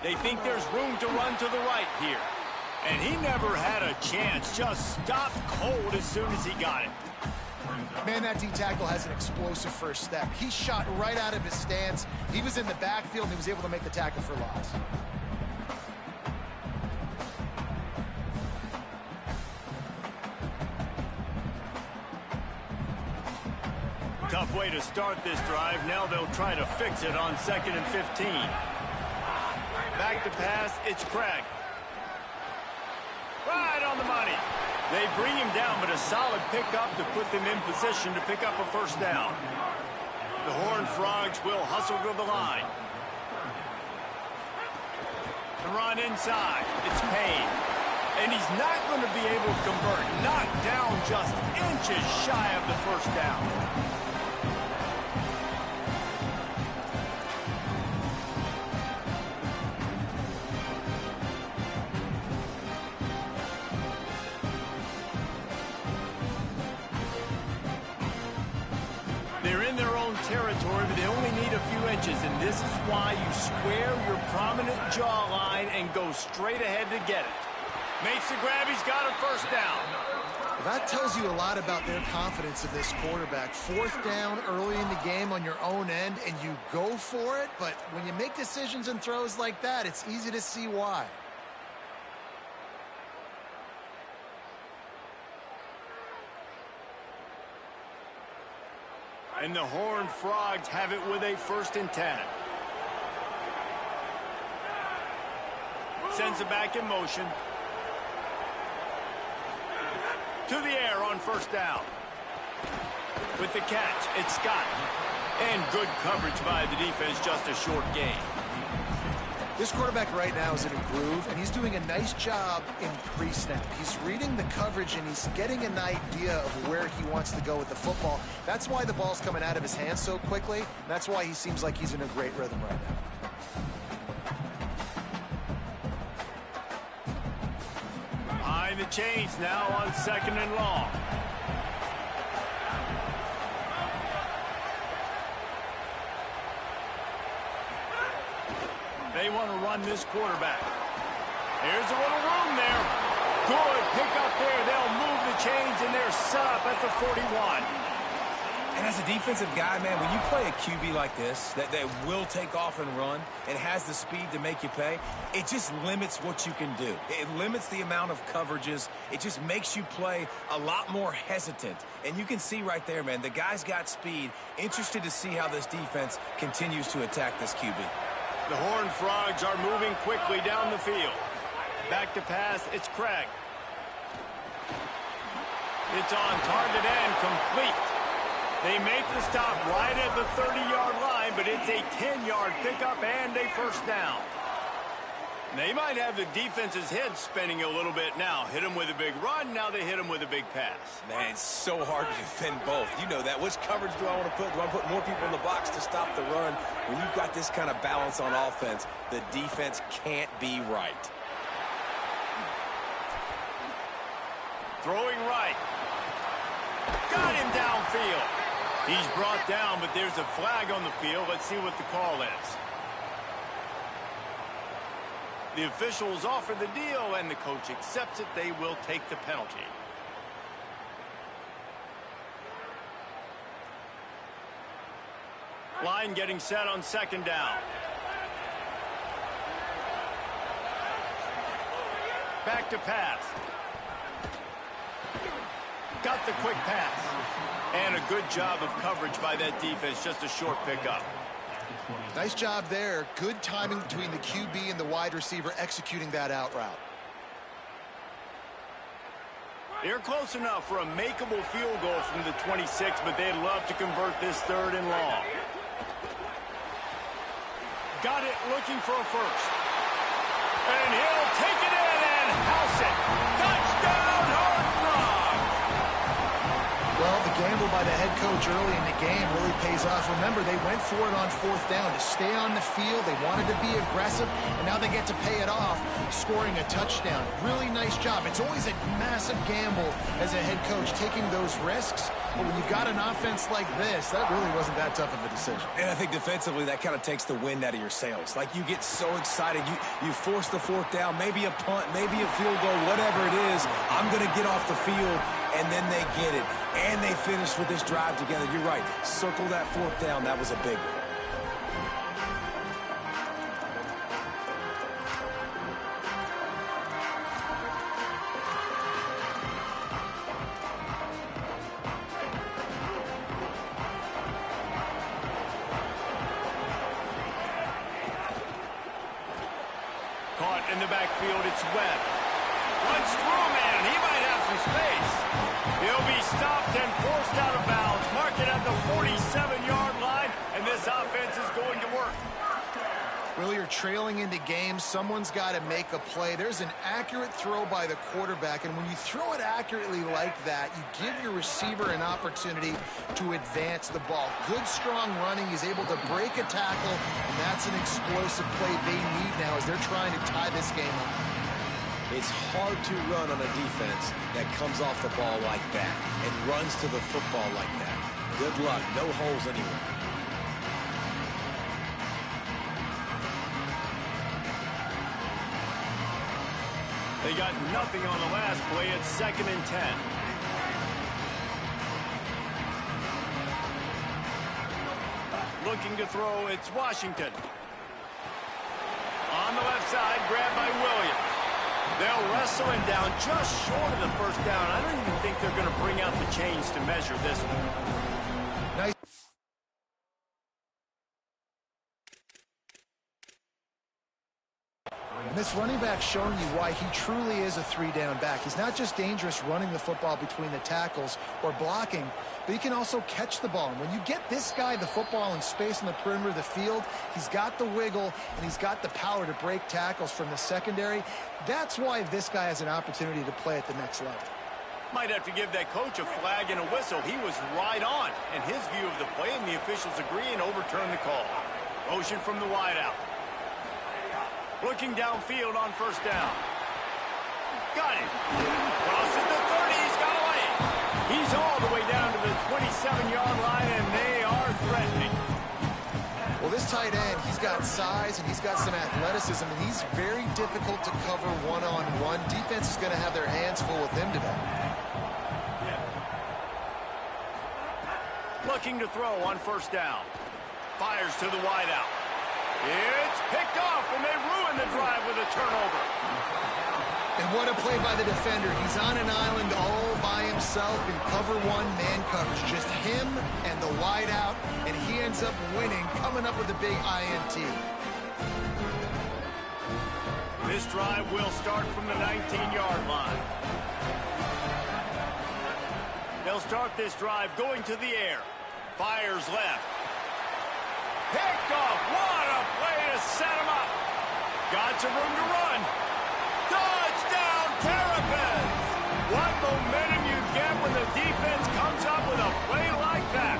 They think there's room to run to the right here. And he never had a chance. Just stopped cold as soon as he got it. Man, that D-tackle has an explosive first step. He shot right out of his stance. He was in the backfield, and he was able to make the tackle for loss. Tough way to start this drive. Now they'll try to fix it on 2nd and 15. Back to pass, it's Craig. Right on the money. They bring him down, but a solid pickup to put them in position to pick up a first down. The Horned Frogs will hustle to the line. The run inside. It's Payne. And he's not going to be able to convert. Knocked down just inches shy of the first down. They're in their own territory, but they only need a few inches, and this is why you square your prominent jawline and go straight ahead to get it. Makes the grab, he's got a first down. Well, that tells you a lot about their confidence of this quarterback. 4th down early in the game on your own end, and you go for it, but when you make decisions and throws like that, it's easy to see why. And the Horned Frogs have it with a 1st and 10. Sends it back in motion. To the air on 1st down. With the catch, it's Scott. And good coverage by the defense, just a short gain. This quarterback right now is in a groove, and he's doing a nice job in pre-snap. He's reading the coverage, and he's getting an idea of where he wants to go with the football. That's why the ball's coming out of his hands so quickly. That's why he seems like he's in a great rhythm right now. Behind the chains now on 2nd and long. They want to run this quarterback. Here's a little room there. Good pick up there. They'll move the chains, and they're set up at the 41. And as a defensive guy, man, when you play a QB like this, that will take off and run and has the speed to make you pay, it just limits what you can do. It limits the amount of coverages. It just makes you play a lot more hesitant. And you can see right there, man, the guy's got speed. Interested to see how this defense continues to attack this QB. The Horned Frogs are moving quickly down the field. Back to pass, it's Craig. It's on target and complete. They make the stop right at the 30-yard line, but it's a 10-yard pickup and a first down. They might have the defense's head spinning a little bit now. Hit them with a big run, now they hit them with a big pass. Man, it's so hard to defend both. You know that. Which coverage do I want to put? Do I put more people in the box to stop the run? When you've got this kind of balance on offense, the defense can't be right. Throwing right. Got him downfield. He's brought down, but there's a flag on the field. Let's see what the call is. The officials offer the deal, and the coach accepts it. They will take the penalty. Line getting set on 2nd down. Back to pass. Got the quick pass. And a good job of coverage by that defense. Just a short pickup. Nice job there. Good timing between the QB and the wide receiver executing that out route. They're close enough for a makeable field goal from the 26, but they'd love to convert this 3rd and long. Got it, looking for a first. And he'll take it in and house it. Touchdown, Horned Frogs! Well, the gamble by the head coach early in the game really pays off. Remember, they went for it on 4th down to stay on the field. They wanted to be aggressive, and now they get to pay it off, scoring a touchdown. Really nice job. It's always a massive gamble as a head coach taking those risks, but when you've got an offense like this, that really wasn't that tough of a decision. And I think defensively, that kind of takes the wind out of your sails. Like, you get so excited. You force the 4th down, maybe a punt, maybe a field goal, whatever it is. I'm going to get off the field, and then they get it. And they finish with this drive together. You're right. Circle that 4th down. That was a big one. Caught in the backfield, it's Webb. Runs through, man. He might have some space. He'll be stopped and forced out of bounds. Mark it at the 47-yard line, and this offense is going to work. Well, you're trailing into games. Someone's got to make a play. There's an accurate throw by the quarterback, and when you throw it accurately like that, you give your receiver an opportunity to advance the ball. Good, strong running. He's able to break a tackle, and that's an explosive play they need now as they're trying to tie this game up. It's hard to run on a defense that comes off the ball like that and runs to the football like that. Good luck. No holes anywhere. They got nothing on the last play. It's 2nd and 10. Looking to throw, it's Washington. On the left side, grabbed by Williams. They'll wrestle him down just short of the 1st down. I don't even think they're going to bring out the chains to measure this one. Nice. And this running back showing you why he truly is a 3-down back. He's not just dangerous running the football between the tackles or blocking, but he can also catch the ball. And when you get this guy the football in space on the perimeter of the field, he's got the wiggle and he's got the power to break tackles from the secondary. That's why this guy has an opportunity to play at the next level. Might have to give that coach a flag and a whistle. He was right on in his view of the play, and the officials agree and overturn the call. Motion from the wideout. Looking downfield on 1st down. Got it. Crosses the 30. He's got away. He's all the way down to the 27-yard line, and they are threatening. Well, this tight end, he's got size and he's got some athleticism, and he's very difficult to cover one-on-one. Defense is going to have their hands full with him today. Looking to throw on 1st down. Fires to the wideout. It's picked off, and they ruin the drive with a turnover. And what a play by the defender. He's on an island all by himself in cover 1 man coverage. Just him and the wideout, and he ends up winning, coming up with a big INT. This drive will start from the 19-yard line. They'll start this drive going to the air. Fires left. Picked off. What a play to set him up. Got some room to run. Touchdown, Terrapins. What momentum you get when the defense comes up with a play like that.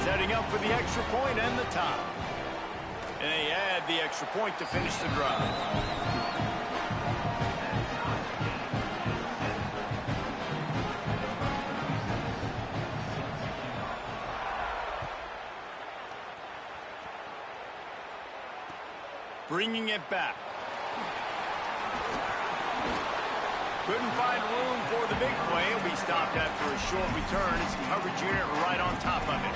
Setting up for the extra point and the tie. And they add the extra point to finish the drive. Bringing it back. Couldn't find room for the big play. It'll be stopped after a short return. It's the coverage unit right on top of it.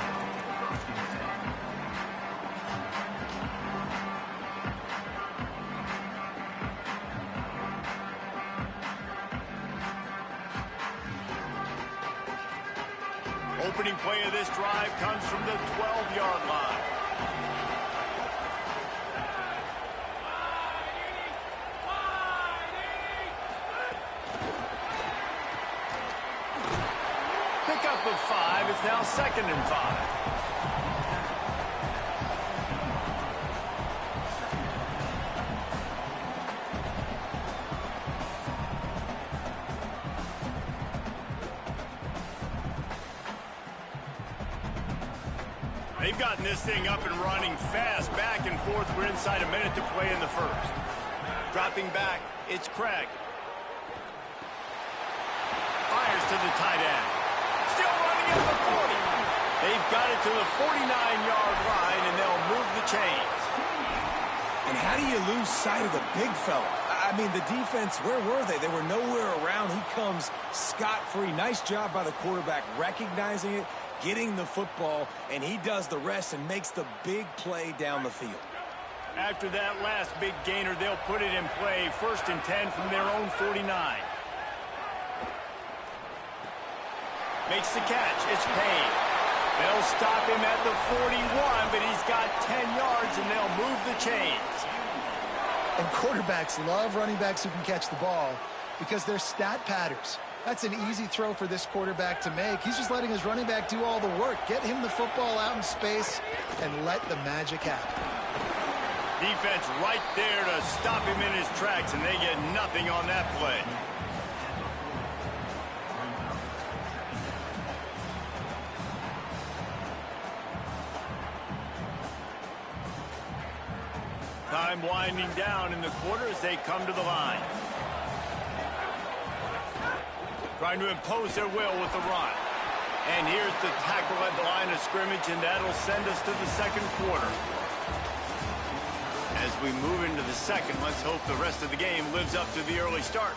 Opening play of this drive comes from the 12-yard line. Pickup of 5. It's now 2nd and 5. They've gotten this thing up and running fast, back and forth. We're inside a minute to play in the first. Dropping back, it's Craig. Fires to the tight end. Still running at the 40. They've got it to the 49-yard line, and they'll move the chains. And how do you lose sight of the big fella? I mean, the defense, where were they? They were nowhere around. He comes scot-free. Nice job by the quarterback recognizing it, getting the football, and he does the rest and makes the big play down the field. After that last big gainer, they'll put it in play. 1st and 10 from their own 49. Makes the catch. It's Payne. They'll stop him at the 41, but he's got 10 yards, and they'll move the chains. And quarterbacks love running backs who can catch the ball because they're stat patters. That's an easy throw for this quarterback to make. He's just letting his running back do all the work. Get him the football out in space and let the magic happen. Defense right there to stop him in his tracks, and they get nothing on that play. Time winding down in the quarter as they come to the line. Trying to impose their will with the run. And here's the tackle at the line of scrimmage, and that'll send us to the second quarter. As we move into the second, let's hope the rest of the game lives up to the early start.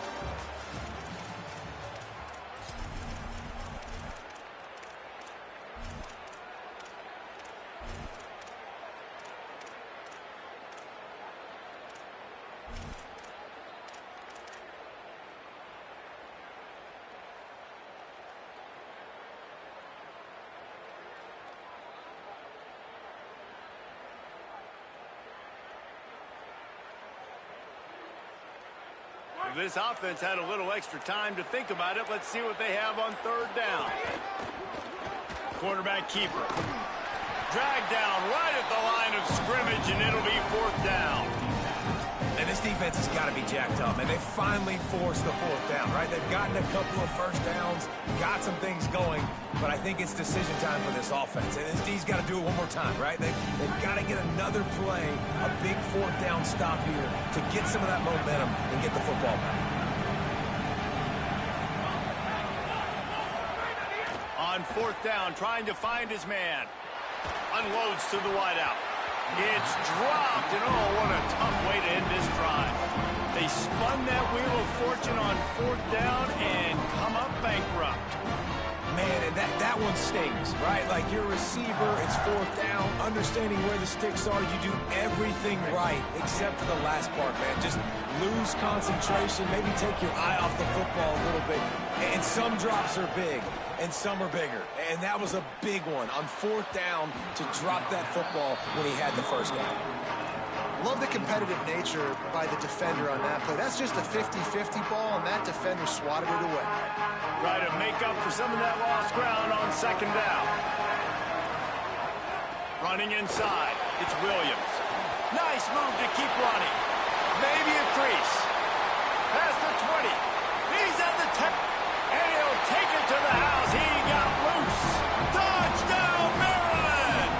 This offense had a little extra time to think about it. Let's see what they have on 3rd down. Quarterback keeper. Dragged down right at the line of scrimmage, and it'll be 4th down. And this defense has got to be jacked up, and they finally forced the 4th down, right? They've gotten a couple of first downs, got some things going, but I think it's decision time for this offense. And this D's got to do it one more time, right? They've got to get another play, a big 4th down stop here to get some of that momentum and get the football back. On 4th down, trying to find his man. Unloads to the wideout. It's dropped, and oh, what a tough way to end this drive. They spun that wheel of fortune on 4th down and come up bankrupt. Man, and that one stings, right? Like, you're a receiver, it's 4th down, understanding where the sticks are, you do everything right except for the last part, man. Just lose concentration, maybe take your eye off the football a little bit. And some drops are big, and some are bigger. And that was a big one on 4th down to drop that football when he had the first down. Love the competitive nature by the defender on that play. That's just a 50-50 ball, and that defender swatted it away. Try to make up for some of that lost ground on 2nd down. Running inside, it's Williams. Nice move to keep running. Maybe a crease. Past the 20. He's at the 10. And he'll take it to the house. He got loose. Touchdown, Maryland!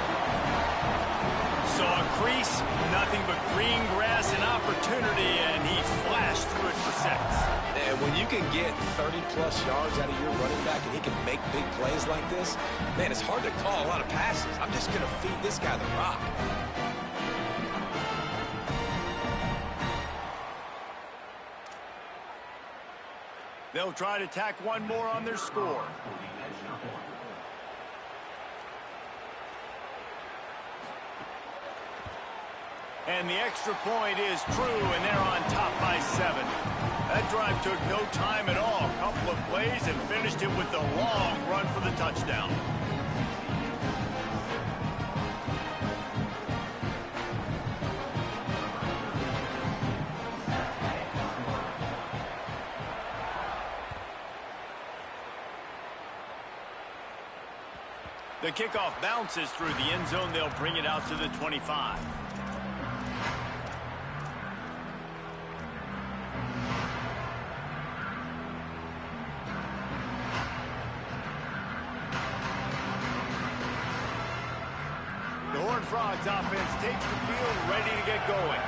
Saw a crease, nothing but green grass and opportunity, and he flashed through it for 6. And when you can get 30-plus yards out of your running back and he can make big plays like this, man, it's hard to call a lot of passes. I'm just going to feed this guy the rock. They'll try to tack one more on their score. And the extra point is true, and they're on top by 7. That drive took no time at all. A couple of plays and finished it with the long run for the touchdown. The kickoff bounces through the end zone. They'll bring it out to the 25. Frogs offense takes the field, ready to get going.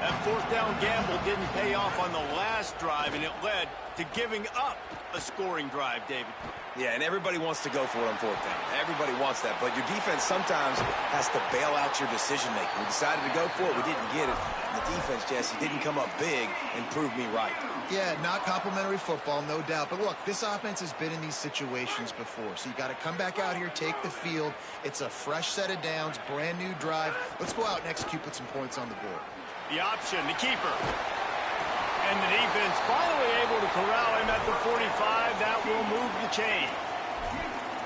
That fourth down gamble didn't pay off on the last drive, and it led to giving up a scoring drive, David. Yeah, and everybody wants to go for it on fourth down. Everybody wants that, but your defense sometimes has to bail out your decision-making. We decided to go for it. We didn't get it. And the defense, Jesse, didn't come up big and prove me right. Yeah, not complimentary football, no doubt. But look, this offense has been in these situations before. So you got to come back out here, take the field. It's a fresh set of downs, brand new drive. Let's go out and execute, put some points on the board. The option, the keeper. And the defense finally able to corral him at the 45. That will move the chain.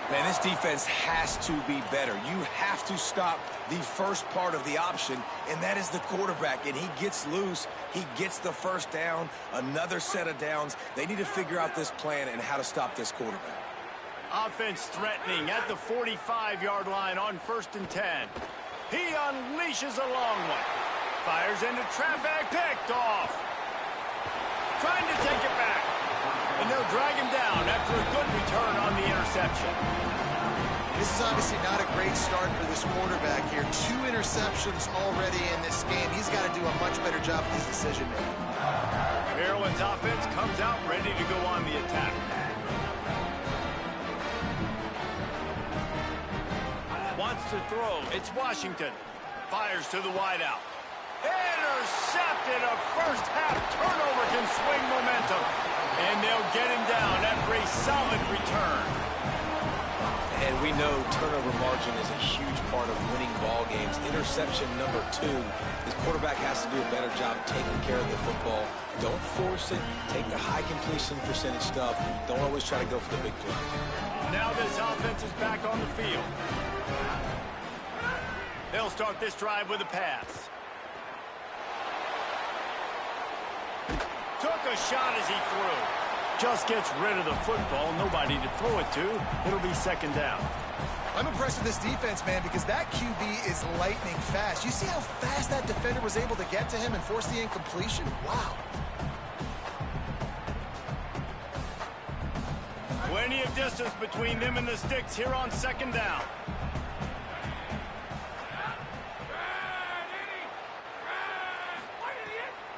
Man, this defense has to be better. You have to stop the first part of the option, and that is the quarterback. And he gets loose. He gets the first down, another set of downs. They need to figure out this plan and how to stop this quarterback. Offense threatening at the 45-yard line on 1st and 10. He unleashes a long one. Fires into traffic, picked off. Trying to take it back. And they'll drag him down after a good return on the interception. This is obviously not a great start for this quarterback here. 2 interceptions already in this game. He's got to do a much better job with his decision-making. Maryland's offense comes out ready to go on the attack. Wants to throw. It's Washington. Fires to the wideout. Intercepted. A first-half turnover can swing momentum. And they'll get him down after a solid return. And we know turnover margin is a huge part of winning ball games. Interception number 2. This quarterback has to do a better job taking care of the football. Don't force it. Take the high completion percentage stuff. Don't always try to go for the big play. Now this offense is back on the field. They'll start this drive with a pass. Took a shot as he threw. Just gets rid of the football. Nobody to throw it to. It'll be 2nd down. I'm impressed with this defense, man, because that QB is lightning fast. You see how fast that defender was able to get to him and force the incompletion? Wow. Plenty of distance between them and the sticks here on 2nd down.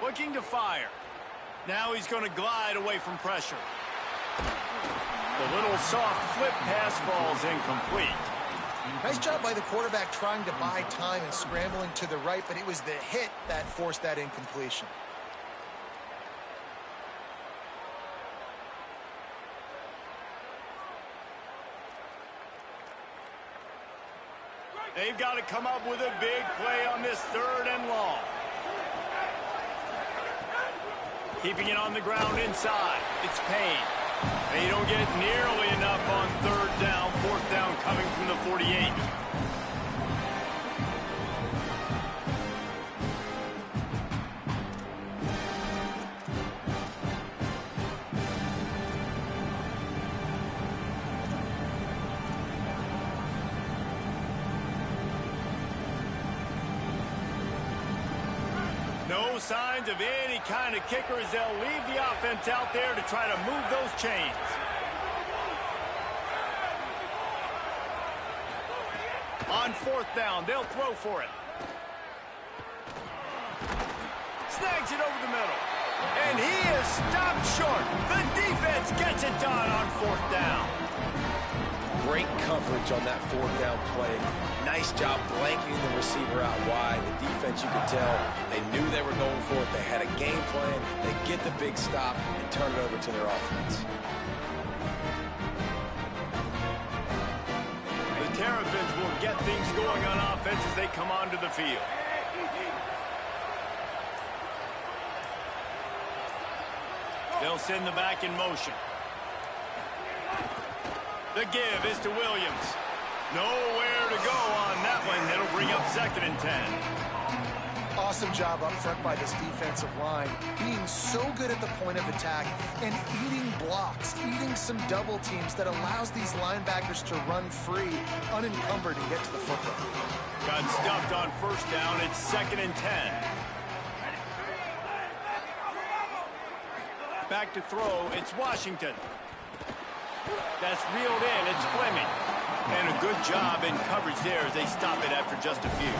Looking to fire. Now he's going to glide away from pressure. The little soft flip pass falls incomplete. Nice job by the quarterback trying to buy time and scrambling to the right, but it was the hit that forced that incompletion. They've got to come up with a big play on this 3rd and long. Keeping it on the ground inside. It's Payne. They don't get nearly enough on 3rd down. 4th down coming from the 48. No signs of any kind of kicker as they'll leave the offense out there to try to move those chains. On 4th down, they'll throw for it. Snags it over the middle. And he is stopped short. The defense gets it done on 4th down. Great coverage on that 4th down play. Nice job blanketing the receiver out wide. The defense, you could tell, they knew they were going for it. They had a game plan. They get the big stop and turn it over to their offense. The Terrapins will get things going on offense as they come onto the field. They'll send the back in motion. The give is to Williams. Nowhere to go on that one. That'll bring up 2nd and 10. Awesome job up front by this defensive line, being so good at the point of attack and eating blocks, eating some double teams that allows these linebackers to run free, unencumbered, and get to the football. Got stuffed on 1st down. It's 2nd and 10. Back to throw. It's Washington. That's reeled in. It's Fleming. And a good job in coverage there as they stop it after just a few.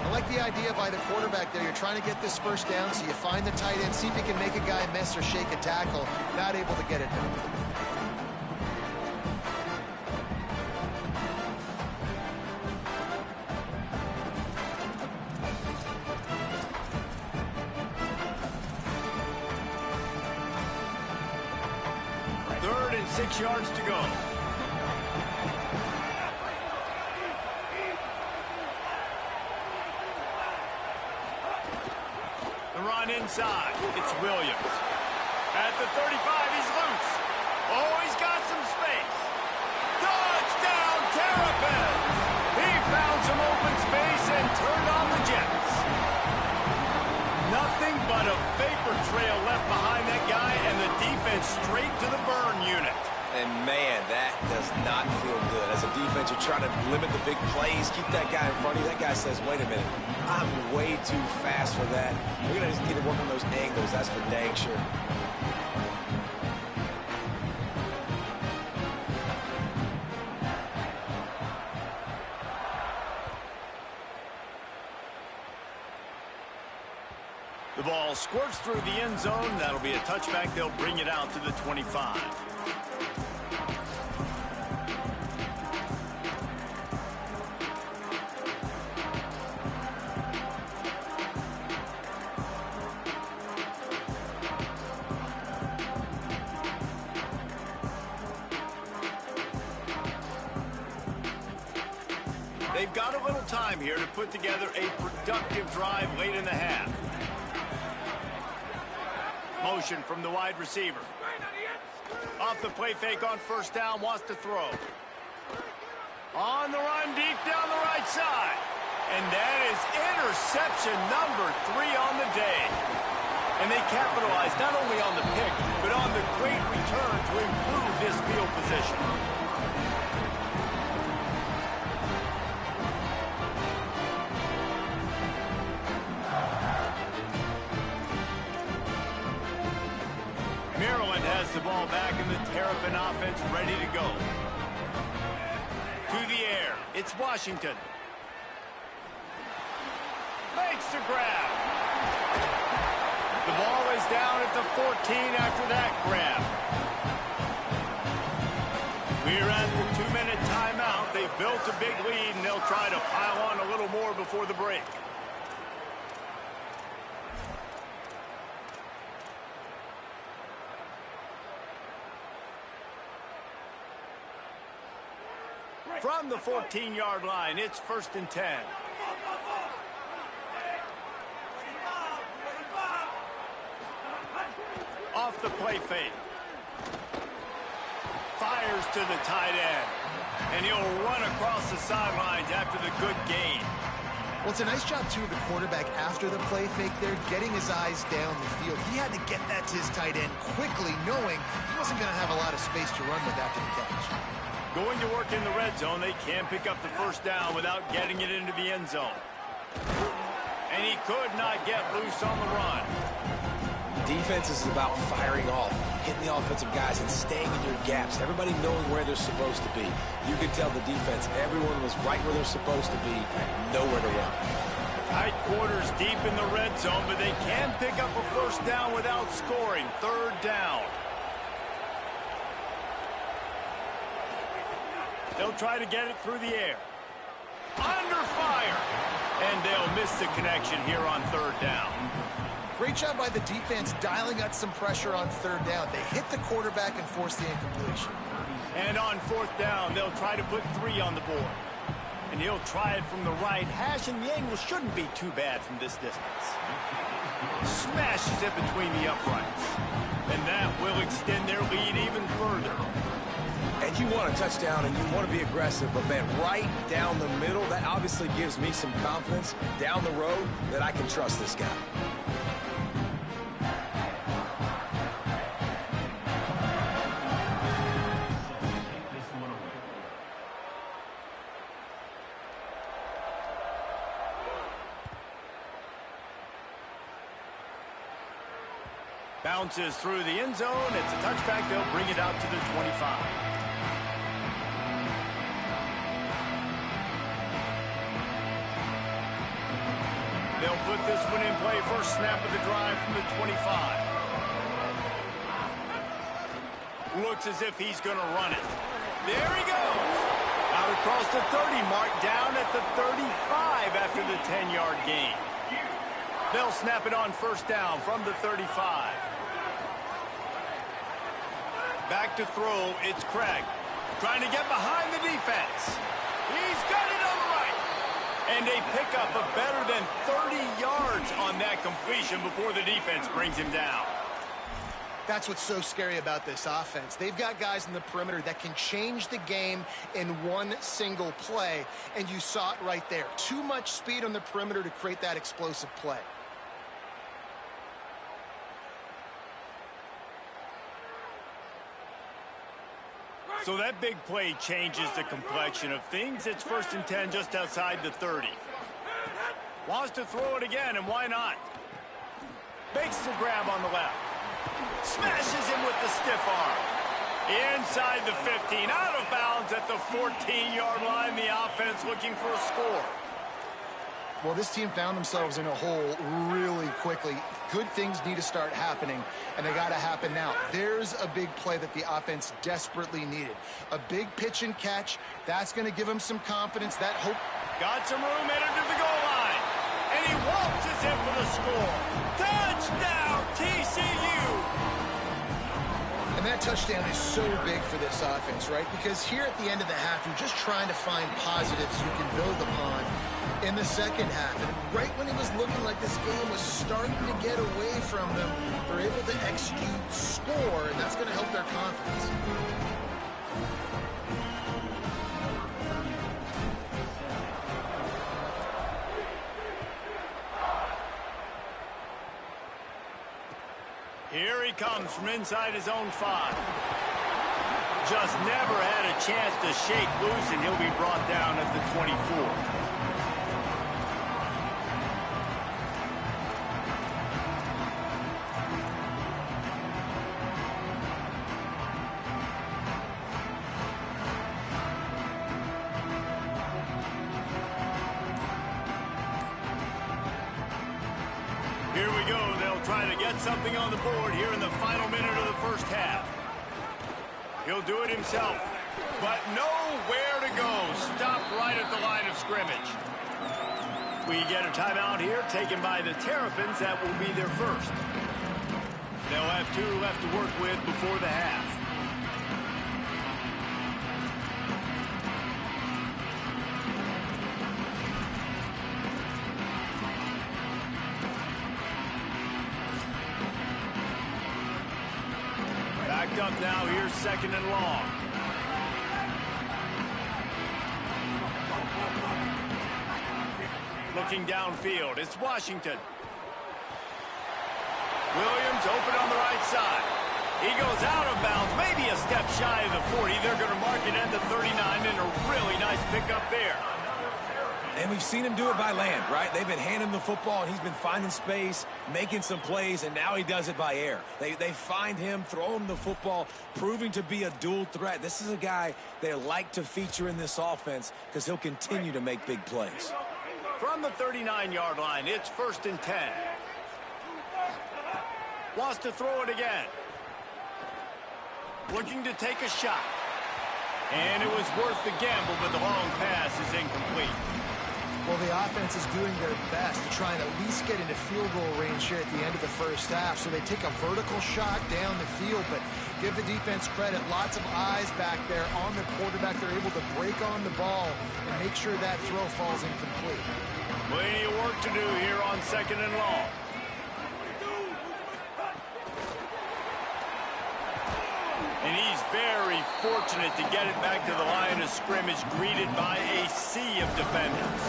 I like the idea by the quarterback there. You're trying to get this first down, so you find the tight end, see if you can make a guy miss or shake a tackle. Not able to get it done. Third and 6 yards to go. The run inside. It's Williams. At the 35, he's loose. Oh, he's got some space. Touchdown, Terrapins! He found some open space and turned on the Jets. Nothing but a vapor trail left behind that guy, and the defense straight to the burn unit. And, man, that does not feel good. As a defense, you're trying to limit the big plays, keep that guy in front of you. That guy says, wait a minute, I'm way too fast for that. We're going to just need to work on those angles. That's for dang sure. The ball squirts through the end zone. That'll be a touchback. They'll bring it out to the 25. They've got a little time here to put together a productive drive late in the half. Motion from the wide receiver. Off the play fake on first down, wants to throw. On the run deep down the right side. And that is interception number 3 on the day. And they capitalize not only on the pick, but on the great return to improve this field position. Maryland has the ball back and the Terrapin offense ready to go. To the air, it's Washington. Makes the grab. The ball is down at the 14 after that grab. We're at the 2-minute timeout. They've built a big lead, and they'll try to pile on a little more before the break. From the 14-yard line, it's 1st and 10. Off the play fake. Fires to the tight end. And he'll run across the sidelines after the good gain. Well, it's a nice job, too, of the quarterback after the play fake there, getting his eyes down the field. He had to get that to his tight end quickly, knowing he wasn't going to have a lot of space to run with after the catch. Going to work in the red zone, they can pick up the first down without getting it into the end zone. And he could not get loose on the run. Defense is about firing off, hitting the offensive guys and staying in your gaps. Everybody knowing where they're supposed to be. You could tell the defense, everyone was right where they're supposed to be, nowhere to run. Tight quarters deep in the red zone, but they can pick up a first down without scoring. 3rd down. They'll try to get it through the air. Under fire. And they'll miss the connection here on 3rd down. Great job by the defense dialing up some pressure on 3rd down. They hit the quarterback and forced the incompletion. And on 4th down, they'll try to put 3 on the board. And he'll try it from the right hash, and the angle shouldn't be too bad from this distance. Smashes it between the uprights. And that will extend their lead even further. And you want a touchdown and you want to be aggressive, but man, right down the middle, that obviously gives me some confidence down the road that I can trust this guy. Bounces through the end zone. It's a touchback. They'll bring it out to the 25. They'll put this one in play. First snap of the drive from the 25. Looks as if he's going to run it. There he goes. Out across the 30, marked down at the 35 after the 10-yard gain. They'll snap it on first down from the 35. Back to throw, it's Craig. Trying to get behind the defense. He's got it on the right. And a pickup of better than 30 yards on that completion before the defense brings him down. That's what's so scary about this offense. They've got guys in the perimeter that can change the game in one single play, and you saw it right there. Too much speed on the perimeter to create that explosive play. So that big play changes the complexion of things. It's 1st and 10 just outside the 30. Wants to throw it again, and why not? Makes the grab on the left. Smashes him with the stiff arm. Inside the 15, out of bounds at the 14-yard line. The offense looking for a score. Well, this team found themselves in a hole really quickly. Good things need to start happening, and they got to happen now. There's a big play that the offense desperately needed. A big pitch and catch. That's going to give them some confidence. That hope. Got some room, headed to the goal line. And he waltzes in for the score. Touchdown, TCU. And that touchdown is so big for this offense, right? Because here at the end of the half, you're just trying to find positives you can build upon in the second half. And right when it was looking like this game was starting to get away from them, they're able to execute, score, and that's going to help their confidence. Here he comes from inside his own 5. Just never had a chance to shake loose, and he'll be brought down at the 24. Here we go. They'll try to get something on the board here in the final minute of the first half. He'll do it himself, but nowhere to go. Stopped right at the line of scrimmage. We get a timeout here taken by the Terrapins. That will be their first. They'll have 2 left to work with before the half. Up now, here's 2nd and long. Looking downfield, it's Washington. Williams open on the right side. He goes out of bounds, maybe a step shy of the 40. They're going to mark it at the 39, and a really nice pickup there. And we've seen him do it by land, right? They've been handing him the football, and he's been finding space, making some plays, and now he does it by air. They find him, throw him the football, proving to be a dual threat. This is a guy they like to feature in this offense because he'll continue to make big plays. From the 39-yard line, it's 1st and 10. Wants to throw it again. Looking to take a shot. And it was worth the gamble, but the long pass is incomplete. Well, the offense is doing their best to try and at least get into field goal range here at the end of the first half. So they take a vertical shot down the field, but give the defense credit. Lots of eyes back there on the quarterback. They're able to break on the ball and make sure that throw falls incomplete. Plenty of work to do here on 2nd and long. And he's very fortunate to get it back to the line of scrimmage, greeted by a sea of defenders.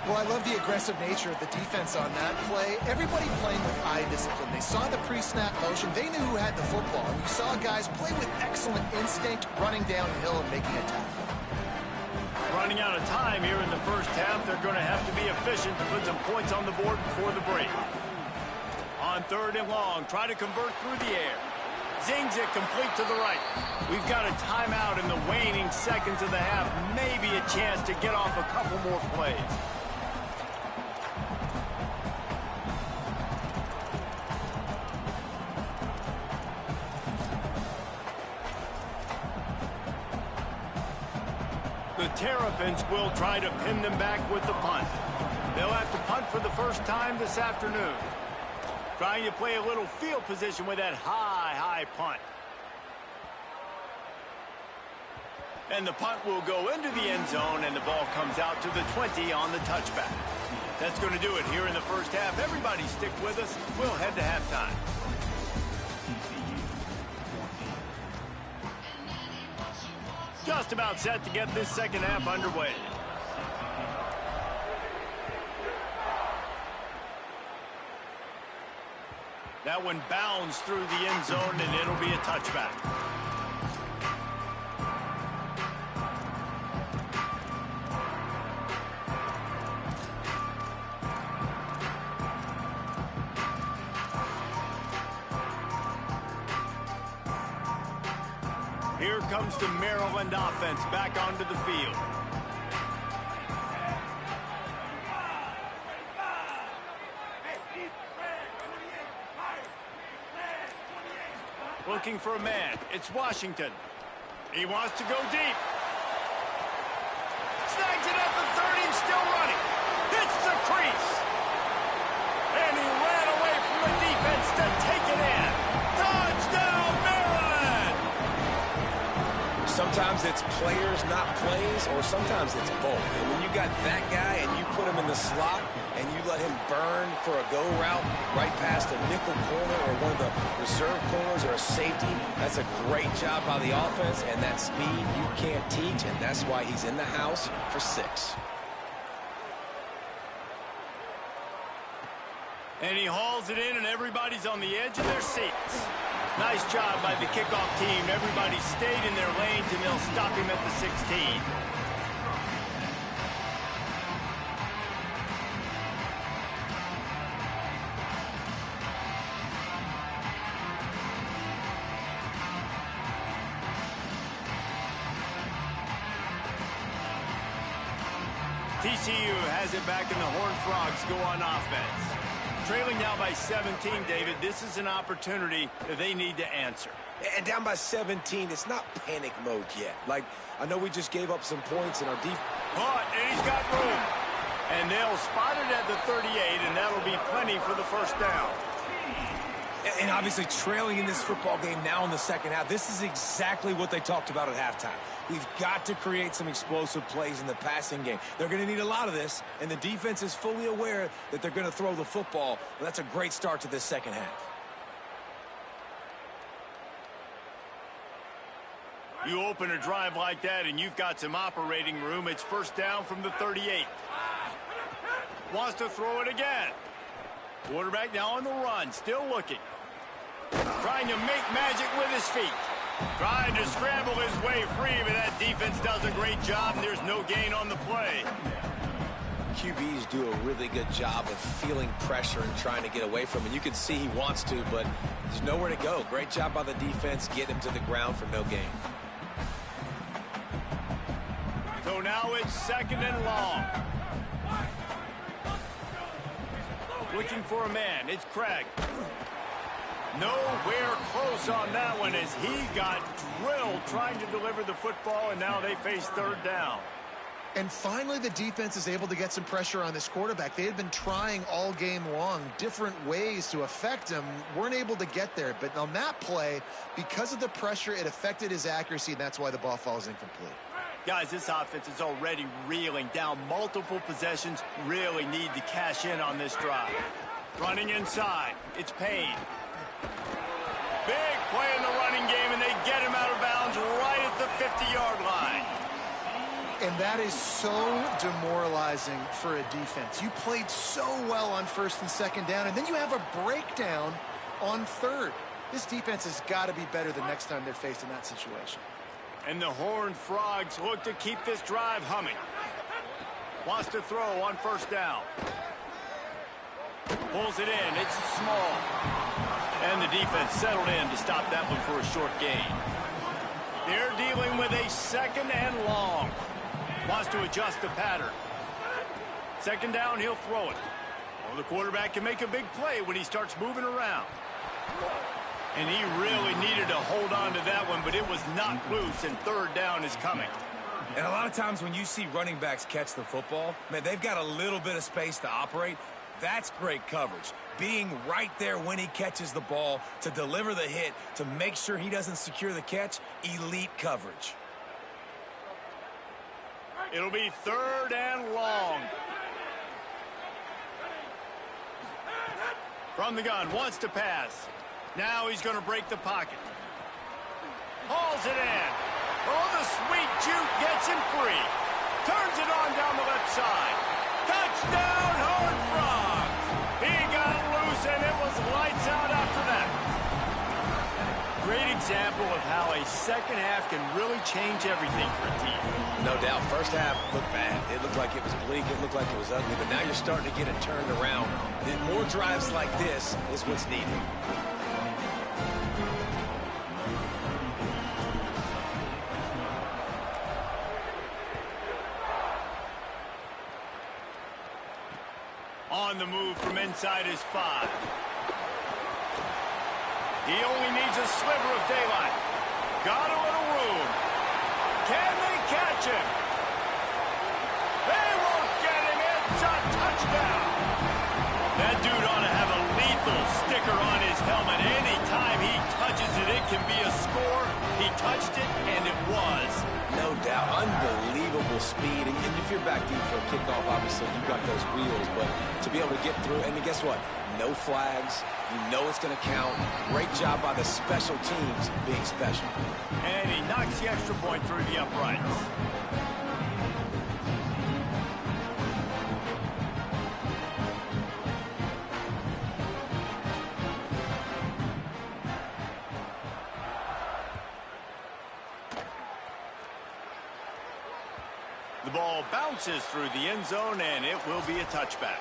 Well, I love the aggressive nature of the defense on that play. Everybody playing with eye discipline. They saw the pre-snap motion. They knew who had the football. And you saw guys play with excellent instinct, running downhill and making a tackle. Running out of time here in the first half. They're going to have to be efficient to put some points on the board before the break. On 3rd and long, try to convert through the air. Zings it complete to the right. We've got a timeout in the waning seconds of the half. Maybe a chance to get off a couple more plays. Terrapins will try to pin them back with the punt. They'll have to punt for the first time this afternoon. Trying to play a little field position with that high punt. And the punt will go into the end zone, and the ball comes out to the 20 on the touchback. That's going to do it here in the first half. Everybody stick with us. We'll head to halftime. Just about set to get this second half underway. That one bounds through the end zone, and it'll be a touchback. Here comes the Maryland offense back onto the field. Looking for a man. It's Washington. He wants to go deep. Snags it at the 30, still running. Hits the crease. And he ran away from the defense to take it in. Touchdown, Maryland! Sometimes it's players, not plays, or sometimes it's both. And when you got that guy and you put him in the slot and you let him burn for a go route right past a nickel corner or one of the reserve corners or a safety, that's a great job by the offense, and that speed you can't teach, and that's why he's in the house for 6. And he hauls it in, and everybody's on the edge of their seats. Nice job by the kickoff team. Everybody stayed in their lanes, and they'll stop him at the 16. TCU has it back, and the Horned Frogs go on offense. Trailing now by 17, David. This is an opportunity that they need to answer. And down by 17, it's not panic mode yet. Like, I know we just gave up some points in our deep. Caught, and he's got room. And they'll spot it at the 38, and that'll be plenty for the first down. And obviously trailing in this football game now in the second half, this is exactly what they talked about at halftime. We've got to create some explosive plays in the passing game. They're going to need a lot of this, and the defense is fully aware that they're going to throw the football. But that's a great start to this second half. You open a drive like that, and you've got some operating room. It's first down from the 38. Wants to throw it again. Quarterback now on the run, still looking. Trying to make magic with his feet. Trying to scramble his way free, but that defense does a great job, and there's no gain on the play. QBs do a really good job of feeling pressure and trying to get away from him. You can see he wants to, but there's nowhere to go. Great job by the defense, get him to the ground for no gain. So now it's second and long. Looking for a man. It's Craig. Nowhere close on that one as he got drilled trying to deliver the football, and now they face third down. And finally, the defense is able to get some pressure on this quarterback. They had been trying all game long different ways to affect him. Weren't able to get there. But on that play, because of the pressure, it affected his accuracy, and that's why the ball falls incomplete. Guys, this offense is already reeling down multiple possessions. Really need to cash in on this drive. Running inside. It's Payne. Big play in the running game, and they get him out of bounds right at the 50-yard line. And that is so demoralizing for a defense. You played so well on first and second down, and then you have a breakdown on third. This defense has got to be better the next time they're faced in that situation. And the Horned Frogs look to keep this drive humming. Wants to throw on first down. Pulls it in. It's small. And the defense settled in to stop that one for a short gain. They're dealing with a second and long. Wants to adjust the pattern. Second down, he'll throw it. Well, the quarterback can make a big play when he starts moving around. And he really needed to hold on to that one, but it was not loose, and third down is coming. And a lot of times when you see running backs catch the football, man, they've got a little bit of space to operate. That's great coverage. Being right there when he catches the ball to deliver the hit, to make sure he doesn't secure the catch, elite coverage. It'll be 3rd and long. From the gun, wants to pass. Now he's going to break the pocket. Hauls it in. Oh, the sweet juke gets him free. Turns it on down the left side. Touchdown, Horned Frogs. He got loose, and it was lights out after that. Great example of how a second half can really change everything for a team. No doubt. First half looked bad. It looked like it was bleak. It looked like it was ugly. But now you're starting to get it turned around. More drives like this is what's needed. On the move from inside his 5. He only needs a sliver of daylight. Got a little room. Can they catch him? They won't get him. It's a touchdown. That dude ought to have a lethal sticker on his helmet. Anytime he touches it, it can be a score. He touched it, and it was. No doubt. Unbelievable speed. And if you're back deep for a kickoff, obviously you've got those wheels. But to be able to get through, and guess what? No flags. You know it's going to count. Great job by the special teams being special. And he knocks the extra point through the uprights. The ball bounces through the end zone, and it will be a touchback.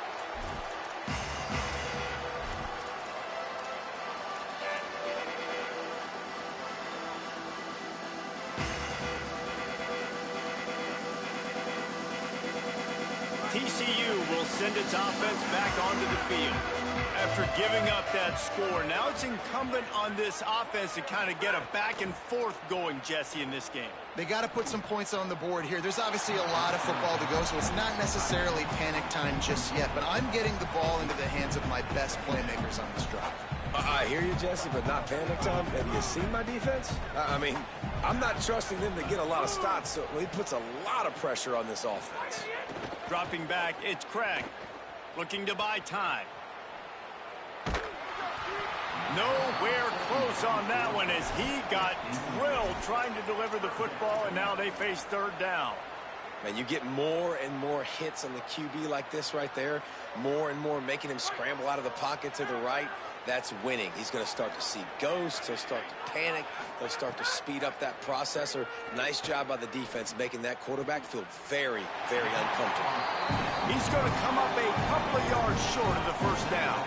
TCU will send its offense back onto the field. After giving up that score, now it's incumbent on this offense to kind of get a back and forth going, Jesse, in this game. They got to put some points on the board here. There's obviously a lot of football to go, so it's not necessarily panic time just yet, but I'm getting the ball into the hands of my best playmakers on this drive. I hear you, Jesse, but not panic time. Have you seen my defense? I mean, I'm not trusting them to get a lot of stops, so he puts a lot of pressure on this offense. Dropping back, it's Craig. Looking to buy time. Nowhere close on that one as he got drilled trying to deliver the football, and now they face 3rd down. Man, you get more and more hits on the QB like this right there. More and more making him scramble out of the pocket to the right. That's winning. He's going to start to see ghosts. He'll start to panic. He'll start to speed up that processor. Nice job by the defense making that quarterback feel very, very uncomfortable. He's going to come up a couple of yards short of the 1st down.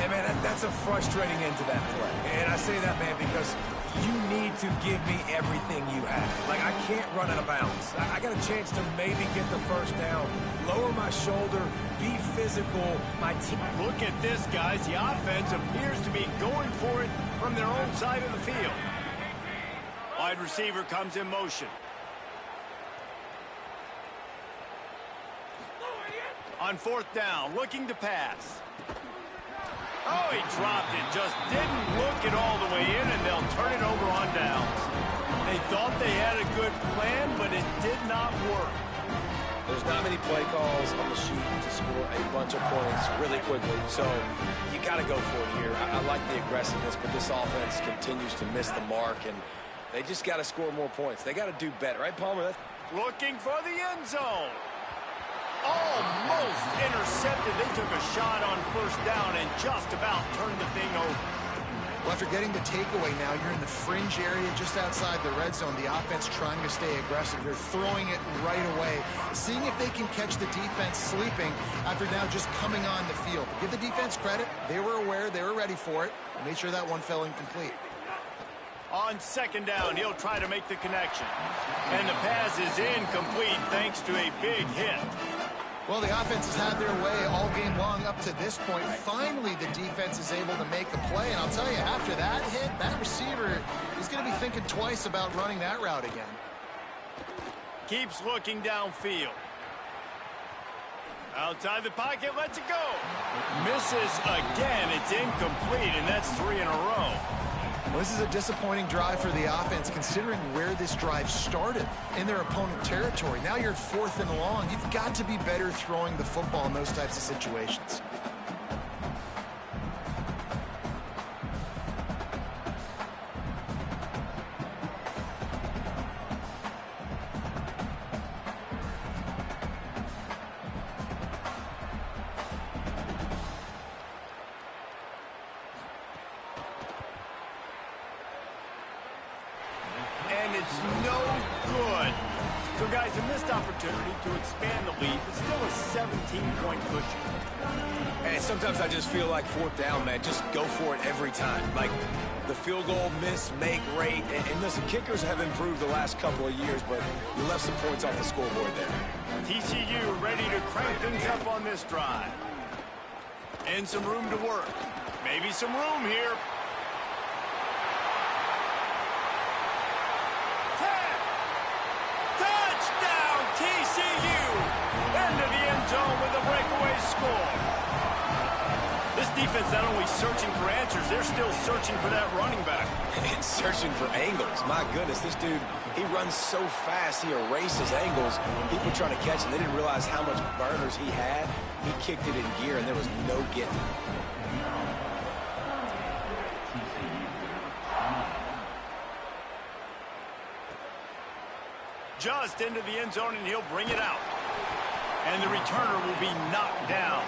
Hey, man, that's a frustrating end to that play. And I say that, man, because you need to give me everything you have. Like, I can't run out of bounds. I got a chance to maybe get the 1st down, lower my shoulder, be physical. My team. Look at this, guys. The offense appears to be going for it from their own side of the field. Wide receiver comes in motion. On 4th down, looking to pass. Oh, he dropped it. Just didn't look it all the way in, and they'll turn it over on downs. They thought they had a good plan, but it did not work. There's not many play calls on the sheet to score a bunch of points really quickly, so you got to go for it here. I like the aggressiveness, but this offense continues to miss the mark, and they just got to score more points. They got to do better, right, Palmer? Looking for the end zone. Almost intercepted. They took a shot on 1st down and just about turned the thing over. Well, after getting the takeaway now, you're in the fringe area just outside the red zone. The offense trying to stay aggressive. They're throwing it right away, seeing if they can catch the defense sleeping after now just coming on the field. Give the defense credit. They were aware. They were ready for it. Made sure that one fell incomplete. On 2nd down, he'll try to make the connection. And the pass is incomplete thanks to a big hit. Well, the offense has had their way all game long up to this point. Finally, the defense is able to make a play. And I'll tell you, after that hit, that receiver is going to be thinking twice about running that route again. keeps looking downfield. Outside the pocket, lets it go. Misses again. It's incomplete, and that's 3 in a row. Well, this is a disappointing drive for the offense, considering where this drive started, in their opponent territory. Now you're at 4th and long. You've got to be better throwing the football in those types of situations. And it's no good. So, guys, a missed opportunity to expand the lead, but still a 17-point cushion. And sometimes I just feel like 4th down, man. Just go for it every time. Like the field goal, miss, make, rate. And listen, kickers have improved the last couple of years, but you left some points off the scoreboard there. TCU ready to crank things up on this drive. And some room to work. Maybe some room here. TCU into the end zone with a breakaway score. This defense not only searching for answers, they're still searching for that running back. And searching for angles. My goodness, this dude, he runs so fast, he erases angles. People trying to catch him, they didn't realize how much burners he had. He kicked it in gear, and there was no getting it. Just into the end zone, and he'll bring it out. And the returner will be knocked down.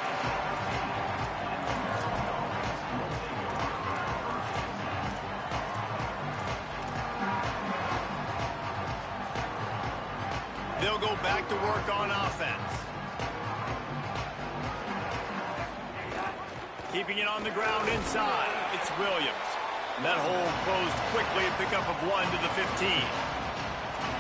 They'll go back to work on offense. Keeping it on the ground inside. It's Williams. And that hole closed quickly, a pickup of 1 to the 15.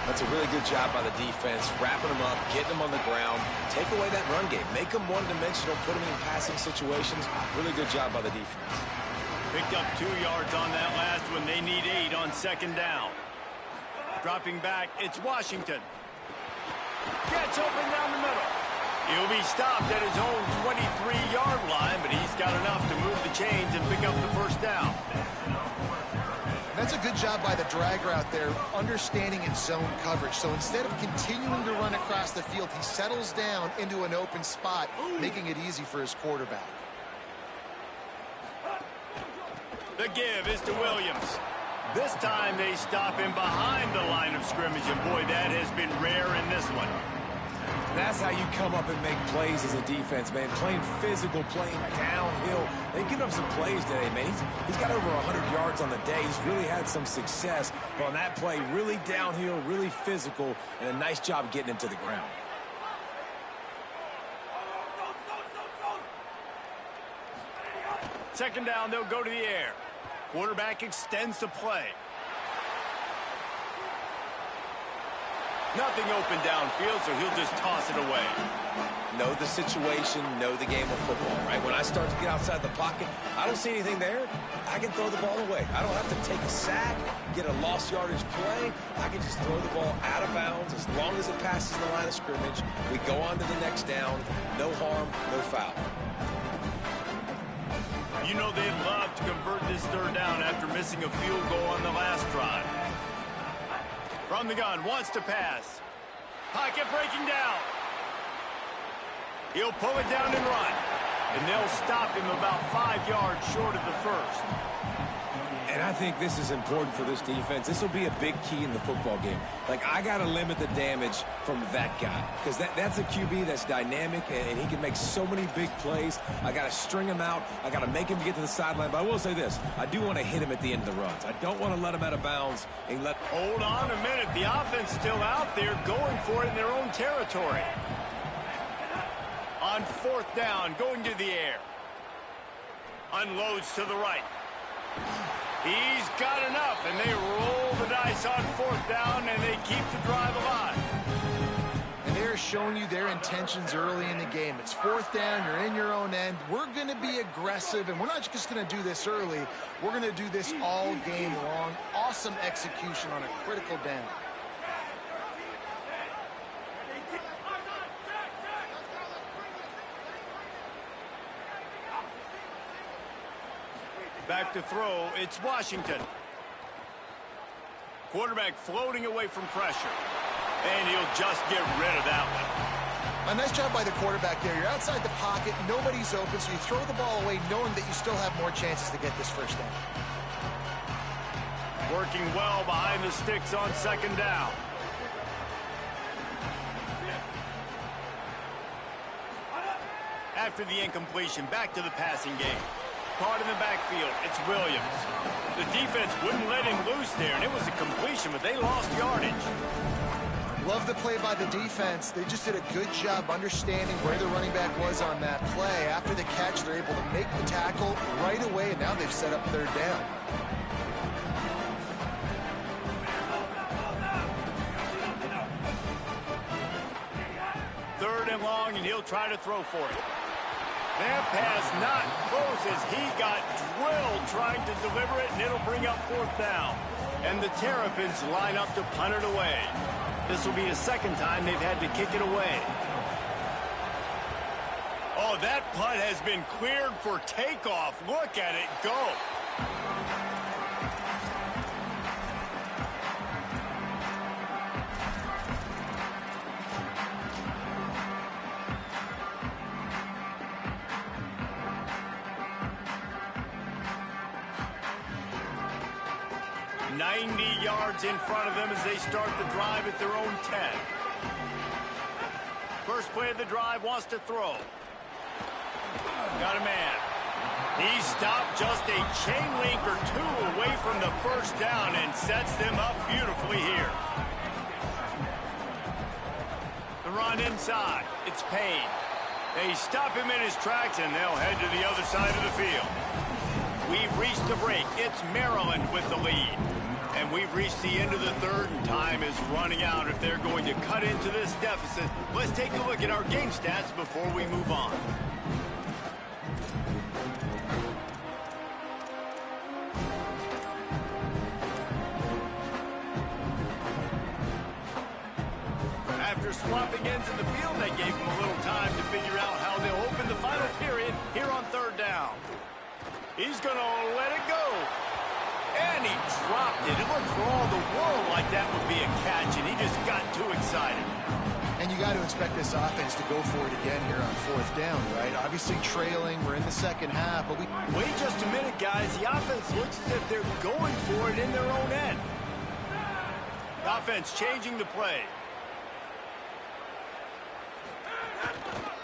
That's a really good job by the defense, wrapping them up, getting them on the ground, take away that run game, make them one-dimensional, put them in passing situations. Really good job by the defense. Picked up 2 yards on that last one. They need 8 on 2nd down. Dropping back, it's Washington. Gets open down the middle. He'll be stopped at his own 23-yard line, but he's got enough to move the chains and pick up the 1st down. That's a good job by the drag route there, understanding its zone coverage. So instead of continuing to run across the field, he settles down into an open spot, making it easy for his quarterback. The give is to Williams. This time they stop him behind the line of scrimmage, and boy, that has been rare in this one. That's how you come up and make plays as a defense, man. Playing physical, playing downhill. They've given up some plays today, man. He's got over 100 yards on the day. He's really had some success. But on that play, really downhill, really physical, and a nice job getting him to the ground. Second down, they'll go to the air. Quarterback extends the play. Nothing open downfield, so he'll just toss it away. Know the situation, know the game of football, right? When I start to get outside the pocket, I don't see anything there, I can throw the ball away. I don't have to take a sack, get a lost yardage play. I can just throw the ball out of bounds as long as it passes the line of scrimmage. We go on to the next down. No harm, no foul. You know they'd love to convert this 3rd down after missing a field goal on the last drive. From the gun, wants to pass. Pocket breaking down. He'll pull it down and run. And they'll stop him about 5 yards short of the 1st. And I think this is important for this defense. This will be a big key in the football game. Like, I got to limit the damage from that guy. Because that's a QB that's dynamic, and he can make so many big plays. I got to string him out. I got to make him get to the sideline. But I will say this. I do want to hit him at the end of the runs. I don't want to let him out of bounds. And let. Hold on a minute. The offense still out there going for it in their own territory. On 4th down, going to the air. Unloads to the right. He's got enough, and they roll the dice on 4th down, and they keep the drive alive. And they're showing you their intentions early in the game. It's 4th down, you're in your own end. We're going to be aggressive, and we're not just going to do this early. We're going to do this all game long. Awesome execution on a critical down. Back to throw, it's Washington. Quarterback floating away from pressure. And he'll just get rid of that one. A nice job by the quarterback there. You're outside the pocket, nobody's open, so you throw the ball away knowing that you still have more chances to get this first down. Working well behind the sticks on second down. After the incompletion, back to the passing game. Caught in the backfield, it's Williams. The defense wouldn't let him loose there, and it was a completion, but they lost yardage. Love the play by the defense. They just did a good job understanding where the running back was on that play. After the catch, they're able to make the tackle right away, and now they've set up third down. Third and long, and he'll try to throw for it. That pass not close as he got drilled trying to deliver it, and it'll bring up fourth down. And the Terrapins line up to punt it away. This will be the second time they've had to kick it away. Oh, that punt has been cleared for takeoff. Look at it go. 90 yards in front of them as they start the drive at their own 10. First play of the drive, wants to throw. Got a man. He stopped just a chain link or two away from the first down and sets them up beautifully here. The run inside. It's Payne. They stop him in his tracks, and they'll head to the other side of the field. We've reached the break. It's Maryland with the lead. And we've reached the end of the third, and time is running out if they're going to cut into this deficit. Let's take a look at our game stats before we move on. After swapping ends in the field, they gave them a little time to figure out how they'll open the final period here on third down. He's going to let it go. And he dropped it. It looked for all the world like that would be a catch, and he just got too excited. And you got to expect this offense to go for it again here on fourth down, right? Obviously trailing. We're in the second half, but Wait just a minute, guys. The offense looks as if they're going for it in their own end. The offense changing the play.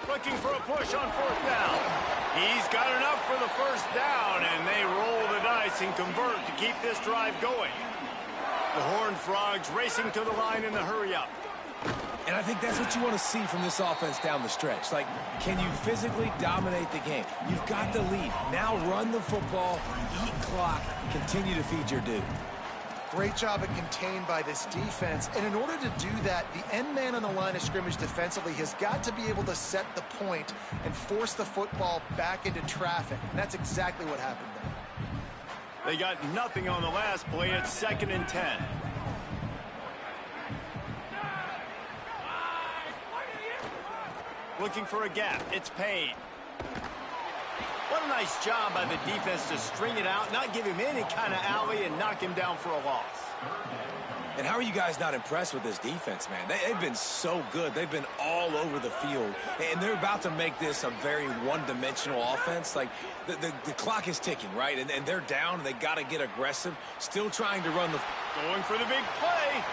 Looking for a push on fourth down. He's got enough for the first down, and they roll the dice and convert to keep this drive going. The Horned Frogs racing to the line in the hurry-up. And I think that's what you want to see from this offense down the stretch. Like, can you physically dominate the game? You've got the lead. Now run the football, eat clock, continue to feed your dude. great job at contained by this defense. And in order to do that, the end man on the line of scrimmage defensively has got to be able to set the point and force the football back into traffic. And that's exactly what happened there. They got nothing on the last play. It's 2nd and 10. Looking for a gap. It's Payne. What a nice job by the defense to string it out, not give him any kind of alley, and knock him down for a loss. And how are you guys not impressed with this defense, man? They've been so good. They've been all over the field. And they're about to make this a very one-dimensional offense. Like, the clock is ticking, right? And they're down, and they got to get aggressive. Still trying to run the... Going for the big play.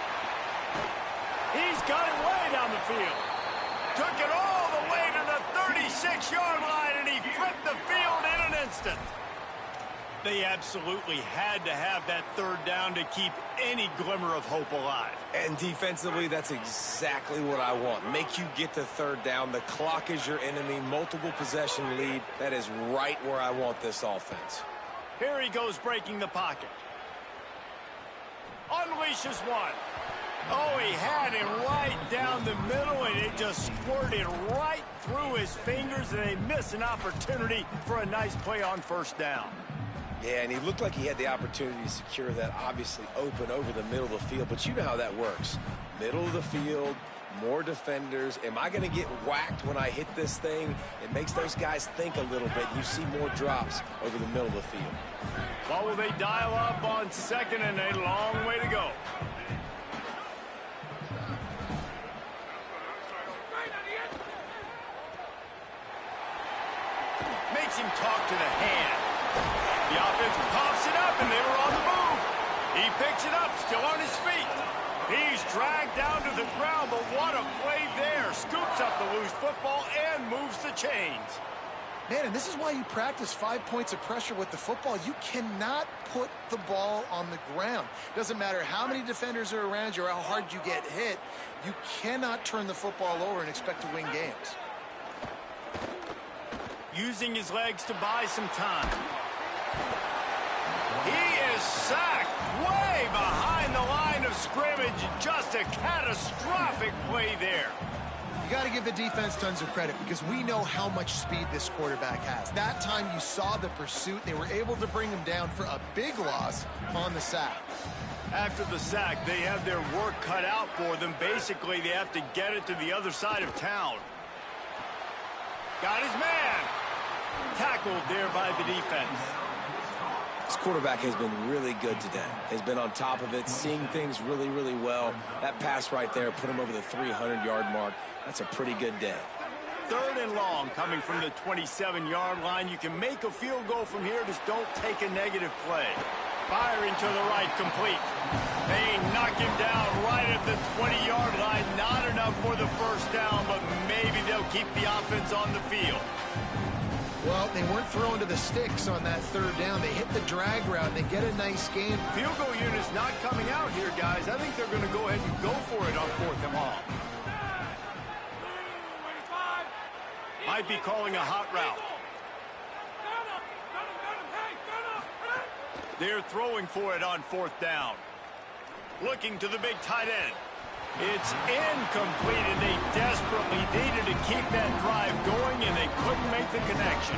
He's got it way down the field. Took it all the way to the 36-yard line, and he flipped the field in an instant. They absolutely had to have that third down to keep any glimmer of hope alive. And defensively, that's exactly what I want. Make you get the third down. The clock is your enemy. Multiple possession lead. That is right where I want this offense. Here he goes breaking the pocket. Unleashes one. Oh, he had him right down the middle, and it just squirted right through his fingers, and they miss an opportunity for a nice play on first down. Yeah, and he looked like he had the opportunity to secure that, obviously open over the middle of the field, but you know how that works. Middle of the field, more defenders. Am I going to get whacked when I hit this thing? It makes those guys think a little bit. You see more drops over the middle of the field. What will they dial up on second and a long way to go? Makes him talk to the hand. The offense pops it up, and they were on the move. He picks it up, still on his feet. He's dragged down to the ground, but what a play there. Scoops up the loose football and moves the chains. Man, and this is why you practice 5 points of pressure with the football. You cannot put the ball on the ground. Doesn't matter how many defenders are around you or how hard you get hit. You cannot turn the football over and expect to win games. Using his legs to buy some time. He is sacked way behind the line of scrimmage. Just a catastrophic play there. You got to give the defense tons of credit because we know how much speed this quarterback has. That time you saw the pursuit. They were able to bring him down for a big loss on the sack. After the sack, they have their work cut out for them. Basically, they have to get it to the other side of town. Got his man. Tackled there by the defense. This quarterback has been really good today. Has been on top of it, seeing things really, really well. That pass right there put him over the 300-yard mark. That's a pretty good day. Third and long coming from the 27-yard line. You can make a field goal from here. Just don't take a negative play. Firing to the right, complete. They knock him down right at the 20-yard line. Not enough for the first down, but maybe they'll keep the offense on the field. Well, they weren't throwing to the sticks on that third down. They hit the drag route. They get a nice gain. Field goal unit's not coming out here, guys. I think they're going to go ahead and go for it on fourth and long. Might be calling a hot route. They're throwing for it on fourth down. Looking to the big tight end. It's incomplete, and they desperately needed to keep that drive going, and they couldn't make the connection.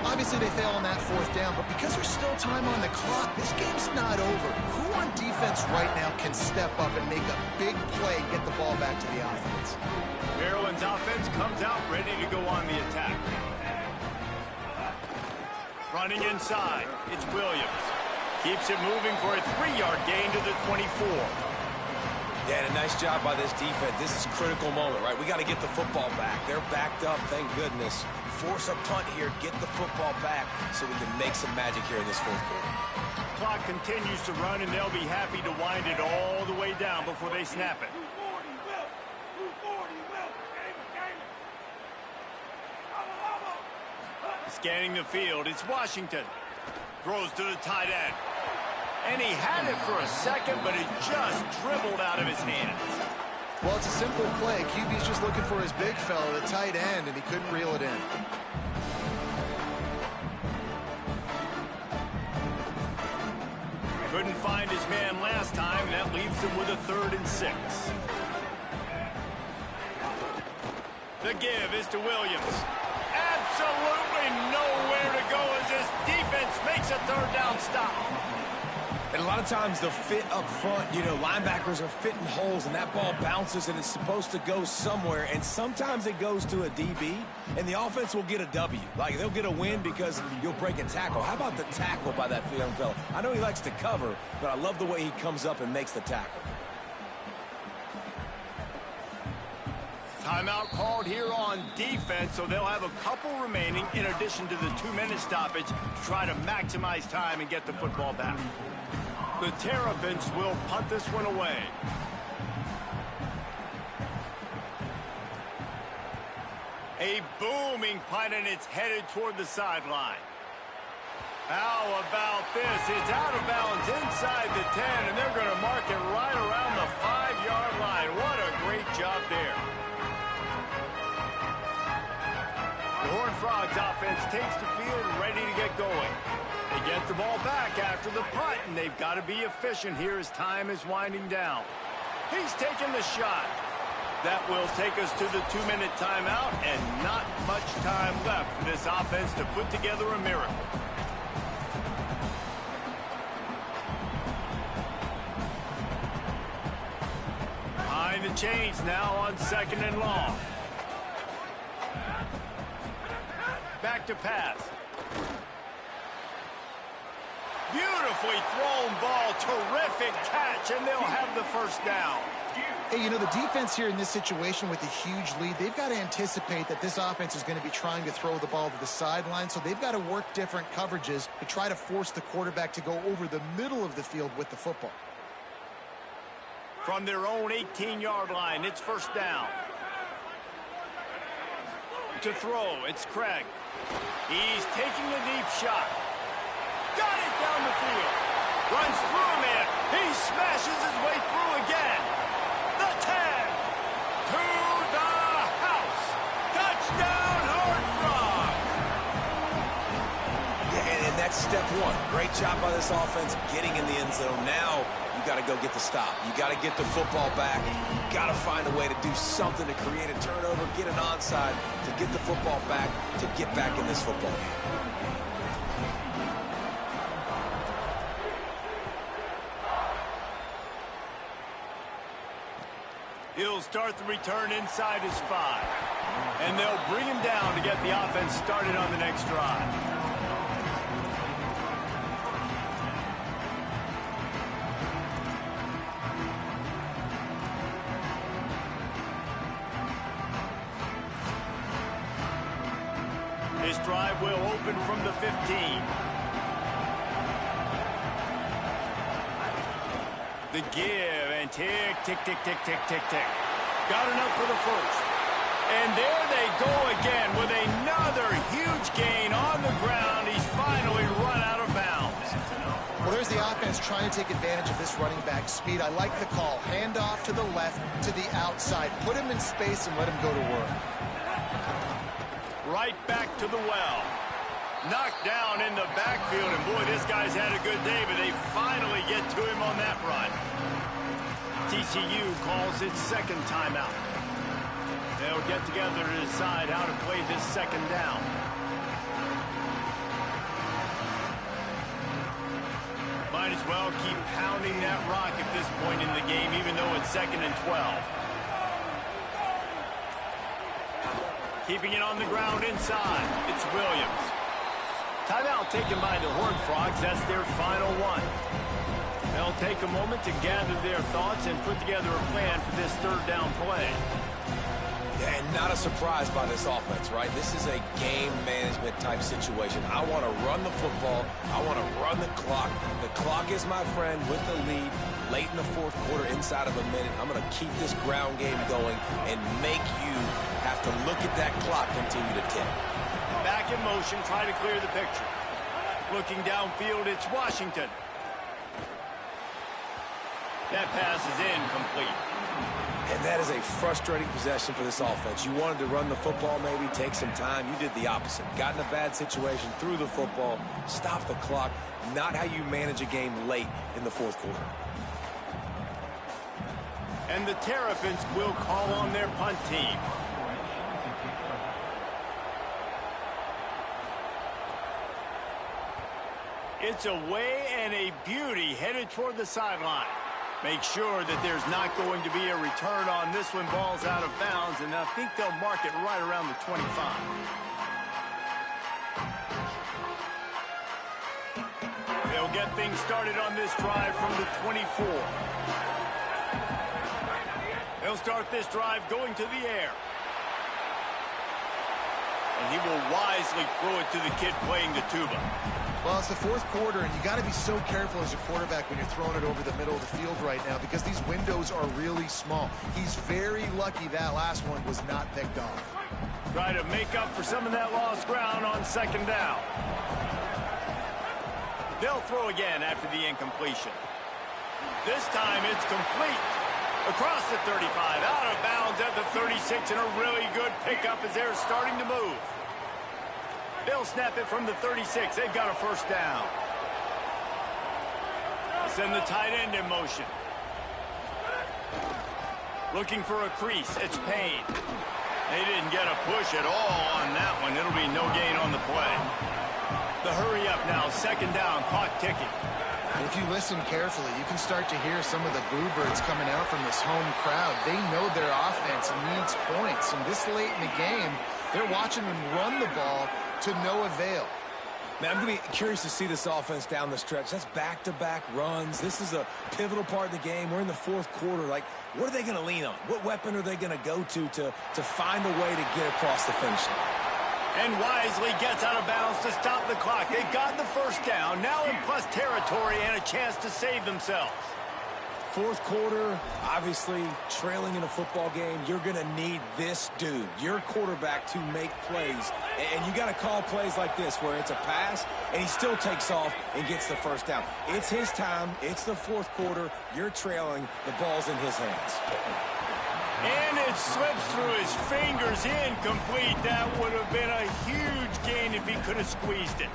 Obviously, they fail on that fourth down, but because there's still time on the clock, this game's not over. Who on defense right now can step up and make a big play, get the ball back to the offense? Maryland's offense comes out ready to go on the attack. Running inside, it's Williams. Keeps it moving for a 3-yard gain to the 24. Yeah, and a nice job by this defense. This is a critical moment, right? We got to get the football back. They're backed up, thank goodness. Force a punt here, get the football back so we can make some magic here in this fourth quarter. Clock continues to run, and they'll be happy to wind it all the way down before they snap it. Scanning the field, it's Washington. Throws to the tight end. And he had it for a second, but it just dribbled out of his hands. Well, it's a simple play. QB's just looking for his big fella, the tight end, and he couldn't reel it in. Couldn't find his man last time. That leaves him with a 3rd and 6. The give is to Williams. Absolutely nowhere to go as this defense makes a 3rd down stop. And a lot of times the fit up front, you know, linebackers are fitting holes and that ball bounces and it's supposed to go somewhere. And sometimes it goes to a DB and the offense will get a W. Like they'll get a win because you'll break a tackle. How about the tackle by that young fella? I know he likes to cover, but I love the way he comes up and makes the tackle. Timeout called here on defense, so they'll have a couple remaining in addition to the 2-minute stoppage to try to maximize time and get the football back. The Terrapins will punt this one away. A booming punt, and it's headed toward the sideline. How about this? It's out of bounds inside the 10, and they're going to mark it right around the 5-yard line. What a great job there. The Horned Frogs offense takes the field ready to get going. They get the ball back after the punt, and they've got to be efficient here as time is winding down. He's taking the shot. That will take us to the 2-minute timeout, and not much time left for this offense to put together a miracle. Behind the and change now on 2nd and long. Back to pass. Beautifully thrown ball. Terrific catch, and they'll have the first down. Hey, you know, the defense here in this situation with a huge lead, they've got to anticipate that this offense is going to be trying to throw the ball to the sideline, so they've got to work different coverages to try to force the quarterback to go over the middle of the field with the football. From their own 18-yard line, it's first down. To throw, it's Craig. He's taking a deep shot. Got it down the field. Runs through a man. He smashes his way through again. The 10. To the house. Touchdown, Horned Frog. Yeah, and that's step one. Great job by this offense getting in the end zone. Now you got to go get the stop. You got to get the football back. You got to find a way to do something to create a turnover, get an onside, to get the football back, to get back in this football game. He'll start the return inside his 5. And they'll bring him down to get the offense started on the next drive. This drive will open from the 15. The give, and tick, tick, tick, tick, tick, tick, tick. Got enough for the first. And there they go again with another huge gain on the ground. He's finally run out of bounds. Well, there's the offense trying to take advantage of this running back speed. I like the call. Hand off to the left, to the outside. Put him in space and let him go to work. Right back to the well. Knocked down in the backfield, and boy, this guy's had a good day, but they finally get to him on that run. TCU calls its second timeout. They'll get together to decide how to play this second down. Might as well keep pounding that rock at this point in the game, even though it's 2nd and 12. Keeping it on the ground inside. It's Williams. Timeout taken by the Horned Frogs. That's their final one. They'll take a moment to gather their thoughts and put together a plan for this third down play. Yeah, and not a surprise by this offense, right? This is a game management type situation. I want to run the football. I want to run the clock. The clock is my friend with the lead late in the fourth quarter, inside of a minute. I'm going to keep this ground game going and make you have to look at that clock continue to tick. Back in motion, try to clear the picture. Looking downfield, it's Washington. That pass is incomplete. And that is a frustrating possession for this offense. You wanted to run the football, maybe take some time. You did the opposite. Got in a bad situation, threw the football, stopped the clock. Not how you manage a game late in the fourth quarter. And the Terrapins will call on their punt team. It's a way and a beauty headed toward the sideline. Make sure that there's not going to be a return on this one. Ball's out of bounds, and I think they'll mark it right around the 25. They'll get things started on this drive from the 24. They'll start this drive going to the air. And he will wisely throw it to the kid playing the tuba. Well, it's the fourth quarter, and you got to be so careful as a quarterback when you're throwing it over the middle of the field right now because these windows are really small. He's very lucky that last one was not picked off. Try to make up for some of that lost ground on second down. They'll throw again after the incompletion. This time it's complete. Across the 35, out of bounds at the 36, and a really good pickup as they're starting to move. They'll snap it from the 36. They've got a first down. They send the tight end in motion. Looking for a crease. It's Payne. They didn't get a push at all on that one. It'll be no gain on the play. The hurry up now. Second down. Clock ticking. If you listen carefully, you can start to hear some of the boo birds coming out from this home crowd. They know their offense needs points, and this late in the game, they're watching them run the ball to no avail. Man, I'm going to be curious to see this offense down the stretch. That's back-to-back runs. This is a pivotal part of the game. We're in the fourth quarter. Like, what are they going to lean on? What weapon are they going to go to find a way to get across the finish line? And wisely gets out of bounds to stop the clock. They've gotten the first down, now in plus territory and a chance to save themselves. Fourth quarter, obviously trailing in a football game, you're going to need this dude, your quarterback, to make plays. And you got to call plays like this where it's a pass and he still takes off and gets the first down. It's his time. It's the fourth quarter. You're trailing. The ball's in his hands. And it slips through his fingers, incomplete. That would have been a huge gain if he could have squeezed it.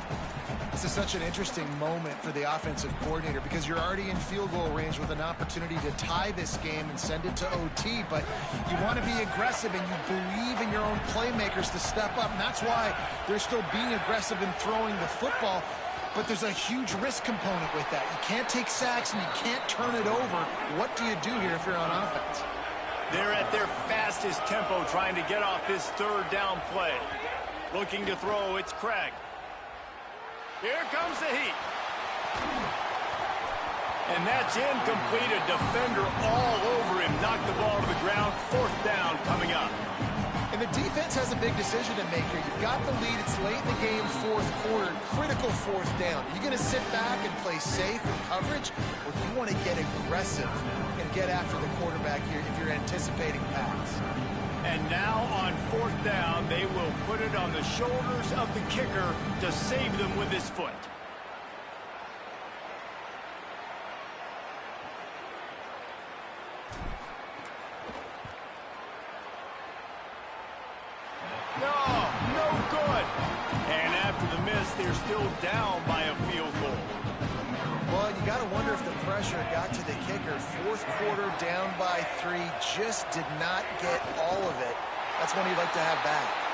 This is such an interesting moment for the offensive coordinator because you're already in field goal range with an opportunity to tie this game and send it to OT, but you want to be aggressive and you believe in your own playmakers to step up, and that's why they're still being aggressive in throwing the football, but there's a huge risk component with that. You can't take sacks and you can't turn it over. What do you do here if you're on offense? They're at their fastest tempo trying to get off this third down play. Looking to throw, it's Craig. Here comes the heat. And that's incomplete. A defender all over him. Knocked the ball to the ground. Fourth down coming up. And the defense has a big decision to make here. You've got the lead. It's late in the game, fourth quarter. Critical fourth down. Are you going to sit back and play safe in coverage? Or do you want to get aggressive and get after the quarterback here if you're anticipating pass? And now on fourth down, they will put it on the shoulders of the kicker to save them with his foot. No good. And after the miss, they're still down by a field goal. Well, you got to wonder if the pressure got to the kicker. Fourth quarter down by 3, just did not get all of it. That's one you'd like to have back.